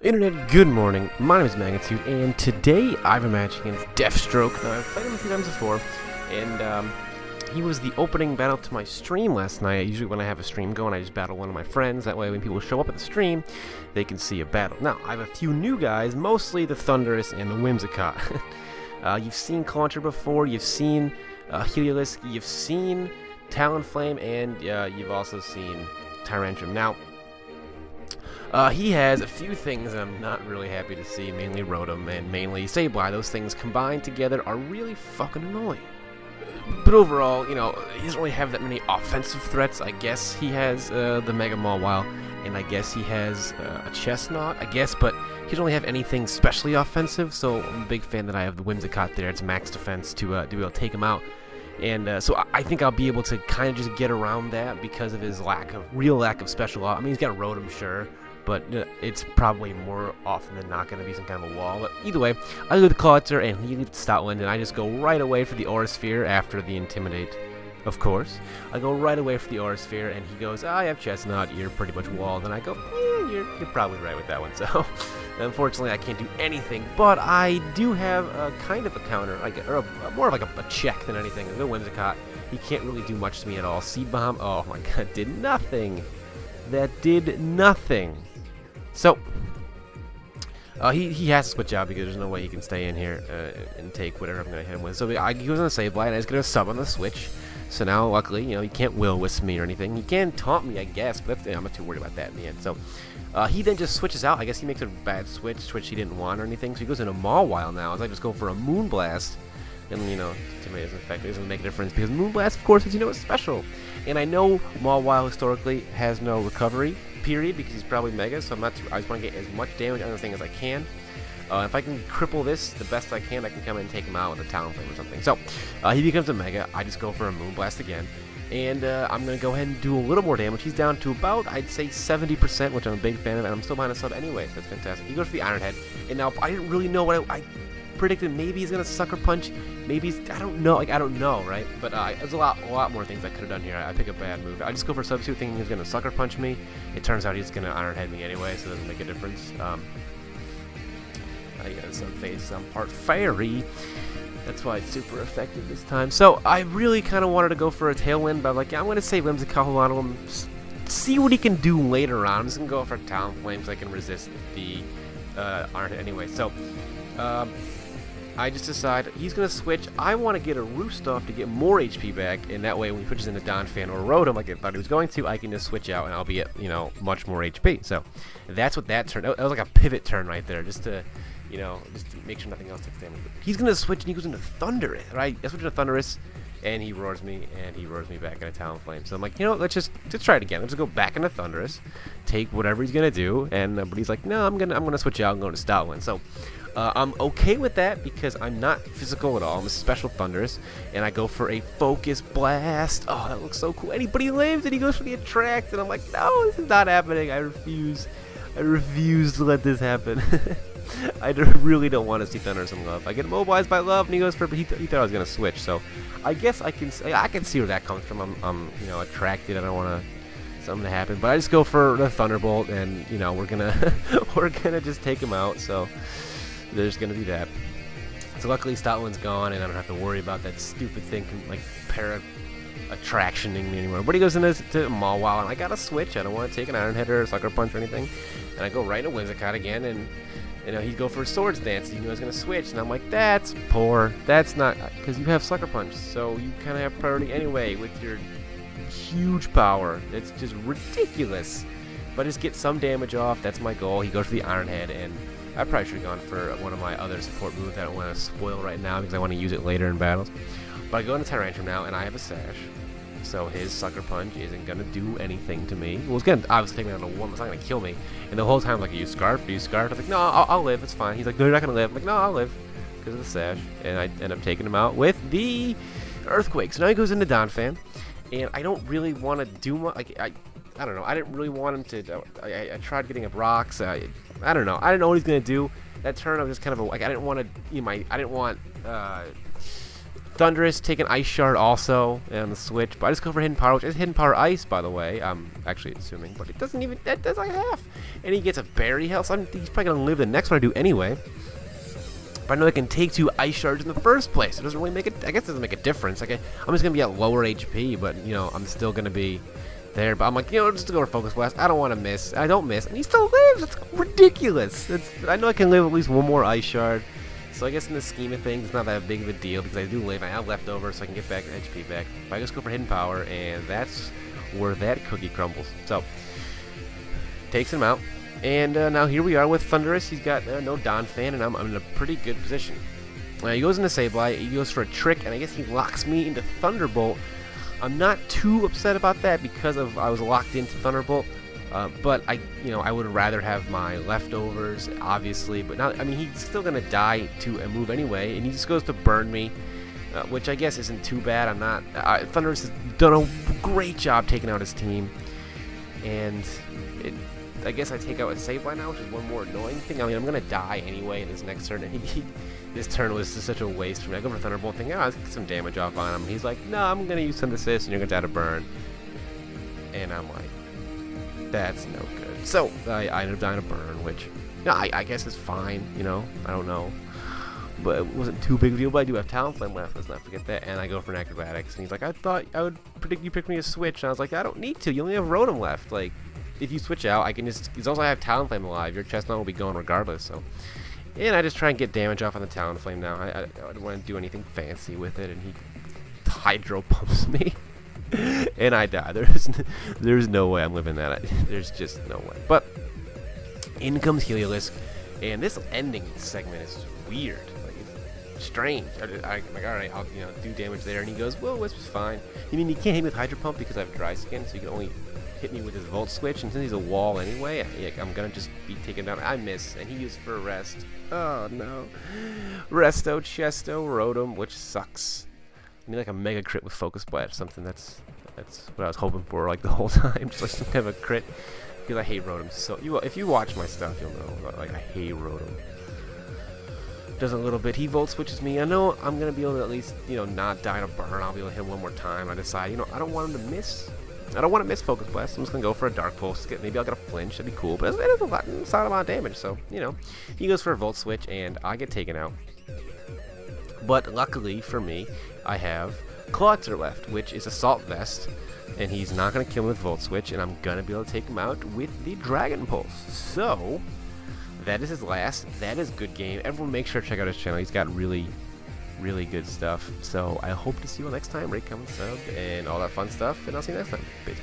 Internet, good morning. My name is Magnitude, and today I have a match against Deafstroke. Now, I've played him a few times before, and he was the opening battle to my stream last night. Usually when I have a stream going, I just battle one of my friends. That way when people show up at the stream, they can see a battle. Now, I have a few new guys, mostly the Thundurus and the Whimsicott. You've seen Clawizter before, you've seen Heliolisk, you've seen Talonflame, and you've also seen Tyrantrum. Now, he has a few things I'm not really happy to see, mainly Rotom and mainly Sableye. Those things combined together are really fucking annoying. But overall, you know, he doesn't really have that many offensive threats. I guess he has the Mega Mawile, and I guess he has a Chestnut, I guess, but he doesn't really have anything specially offensive, so I'm a big fan that I have the Whimsicott there. It's max defense to be able to take him out. And so I think I'll be able to kind of just get around that because of his real lack of special. I mean, he's got Rotom, sure, but it's probably more often than not going to be some kind of a wall. But either way, I go with the Clawizter, and he leaves Stoutland, and I just go right away for the Aura Sphere after the Intimidate, of course. I go right away for the Aura Sphere, and he goes, I have Chestnut, you're pretty much walled. And I go, you're probably right with that one. So, unfortunately, I can't do anything, but I do have a kind of a counter, or more of like a check than anything. The Whimsicott, he can't really do much to me at all. Seed Bomb, oh my god, did nothing. That did nothing. So, he has to switch out because there's no way he can stay in here and take whatever I'm going to hit him with. So he goes on the Sableye, and I just going to sub on the switch. So now, luckily, you know, he can't Will-Wisp me or anything. He can taunt me, I guess, but I'm not too worried about that in the end. So he then just switches out. I guess he makes a bad switch he didn't want or anything. So he goes into Mawile now. As I just go for a Moonblast. And, you know, Intimidate isn't effective. It doesn't make a difference because Moonblast, of course, as you know, is special. And I know Mawile historically has no recovery period because he's probably Mega, so I just want to get as much damage on the thing as I can. If I can cripple this the best I can come in and take him out with a Talonflame or something. So, he becomes a Mega. I just go for a Moonblast again. And I'm going to go ahead and do a little more damage. He's down to about, I'd say, 70%, which I'm a big fan of, and I'm still behind a sub anyway, so that's fantastic. He goes for the Iron Head, and now I didn't really know what I predicted. Maybe he's going to Sucker Punch. Maybe he's, I don't know, right? But there's a lot more things I could have done here. I pick a bad move. I just go for Substitute thinking he's going to Sucker Punch me. It turns out he's going to Iron Head me anyway, so it doesn't make a difference. I got some phase, I'm part fairy. That's why it's super effective this time. So I really kind of wanted to go for a Tailwind, but I'm like, yeah, I'm going to save Whimsicott, hold on to him, see what he can do later on. I'm just going to go for Talonflame so I can resist the Iron Head anyway. So, I just decide he's going to switch. I want to get a Roost off to get more HP back, and that way when he switches into Donphan or Rotom like I thought he was going to, I can just switch out and I'll be at, you know, much more HP. So that's what that turn, that was like a pivot turn right there, just to, you know, just to make sure nothing else takes damage. He's going to switch and he goes into Thundurus, right? I switch into Thundurus, and he roars me back into Talonflame. So I'm like, you know, let's try it again. Let's just go back into Thundurus, take whatever he's going to do, and but he's like, no, I'm gonna switch out and go to Stoutland. So I'm okay with that because I'm not physical at all. I'm a special Thundurus, and I go for a Focus Blast. Oh, that looks so cool. Anybody lives, and he goes for the Attract, and I'm like, no, this is not happening. I refuse to let this happen. I really don't want to see Thundurus in love. I get mobilized by love, and he goes for, but he thought I was gonna switch. So I guess I can see where that comes from. I'm you know, attracted. I don't want something to happen, but I just go for the Thunderbolt, and you know, we're gonna just take him out. So there's gonna be that. So luckily Stoutland's gone, and I don't have to worry about that stupid thing like attractioning me anymore. But he goes into Mawile, and I gotta switch. I don't want to take an Iron Head or a Sucker Punch or anything. And I go right into Whimsicott again, and you know, he'd go for a Swords Dance. He knew I was gonna switch, and I'm like, that's poor. That's not, because you have Sucker Punch, so you kind of have priority anyway with your huge power. It's just ridiculous. But just get some damage off. That's my goal. He goes for the Iron Head, and I probably should have gone for one of my other support moves that I don't want to spoil right now because I want to use it later in battles. But I go into Tyrantrum now, and I have a Sash. So his Sucker Punch isn't going to do anything to me. Well, it's going to obviously take me down to 1. It's not going to kill me. And the whole time, like, use Scarf? Do you Scarf? I'm like, no, I'll live. It's fine. He's like, no, you're not going to live. I'm like, no, I'll live because of the Sash. And I end up taking him out with the Earthquake. So now he goes into Donphan. And I don't really want to do much. Like, I don't know. I didn't really want him to. I tried getting up rocks. I don't know. I didn't know what he's gonna do. That turn, I was just kind of like, I didn't want to. You know, I didn't want Thundurus take an Ice Shard also on the switch, but I just go for Hidden Power, which is Hidden Power Ice, by the way. I'm actually assuming, but it doesn't even, that does like half. And he gets a Berry Health, so he's probably going to live the next one I do anyway. But I know I can take 2 Ice Shards in the first place. It doesn't really make it, I guess it doesn't make a difference. Like, I'm just going to be at lower HP, but, you know, I'm still going to be there. But I'm like, you know, just to go for Focus Blast. I don't want to miss. I don't miss. And he still lives. It's ridiculous. I know I can live at least 1 more Ice Shard. So I guess in the scheme of things, it's not that big of a deal because I do live. I have leftovers, so I can get back HP back. But I just go for Hidden Power, and that's where that cookie crumbles. So, takes him out. And now here we are with Thundurus. He's got no Donphan, and I'm in a pretty good position. He goes into Sableye, he goes for a Trick, and I guess he locks me into Thunderbolt. I'm not too upset about that because I was locked into Thunderbolt. But I would rather have my leftovers, obviously. But now, I mean, he's still gonna die to a move anyway, and he just goes to burn me, which I guess isn't too bad. I'm not. Thundurus has done a great job taking out his team, and I guess I take out a Sableye now, which is one more annoying thing. I mean, I'm gonna die anyway in his next turn. And this turn was just such a waste for me. I go for Thunderbolt, thinking, oh, I'll get some damage off on him. He's like, no, I'm gonna use Synthesis, and you're gonna die to burn. And I'm like, that's no good. So I ended up dying to burn, which I guess is fine. You know, I don't know, but it wasn't too big of a deal. But I do have Talonflame left. Let's not forget that. And I go for an Acrobatics, and he's like, I thought I would predict you pick me a switch. And I was like, I don't need to. You only have Rotom left. Like, if you switch out, I can just. As long as I have Talonflame alive, your Chestnut will be going regardless. So, and I just try and get damage off on the Talonflame now. I don't want to do anything fancy with it, and he Hydro Pumps me. And I die. There's no way I'm living that. There's just no way. But in comes Heliolisk, and this ending segment is weird. Like, it's strange. I'm like, all right, I'll do damage there. And he goes, well, Wisp's fine. You mean he can't hit me with Hydro Pump because I have dry skin, so he can only hit me with his Volt Switch. And since he's a wall anyway, I'm gonna just be taken down. I miss, and he used for a rest. Oh no, Resto, Chesto, Rotom, which sucks. I mean, like a Mega Crit with Focus Blast, something that's what I was hoping for, like, the whole time, just like some kind of a crit. Because I hate Rotom. So if you watch my stuff, you'll know. Like, I hate Rotom. Does a little bit. He Volt Switches me. I know I'm gonna be able to at least not die to burn. I'll be able to hit him one more time. I decide I don't want him to miss. I don't want to miss Focus Blast. I'm just gonna go for a Dark Pulse. Maybe I'll get a flinch. That'd be cool. But it is a solid amount of damage. So he goes for a Volt Switch, and I get taken out. But luckily for me, I have Clawizter left, which is Assault Vest, and he's not going to kill me with Volt Switch, and I'm going to be able to take him out with the Dragon Pulse. So, that is his last. That is good game. Everyone make sure to check out his channel. He's got really, really good stuff. So, I hope to see you all next time. Rate, comment, sub, and all that fun stuff, and I'll see you next time. Peace.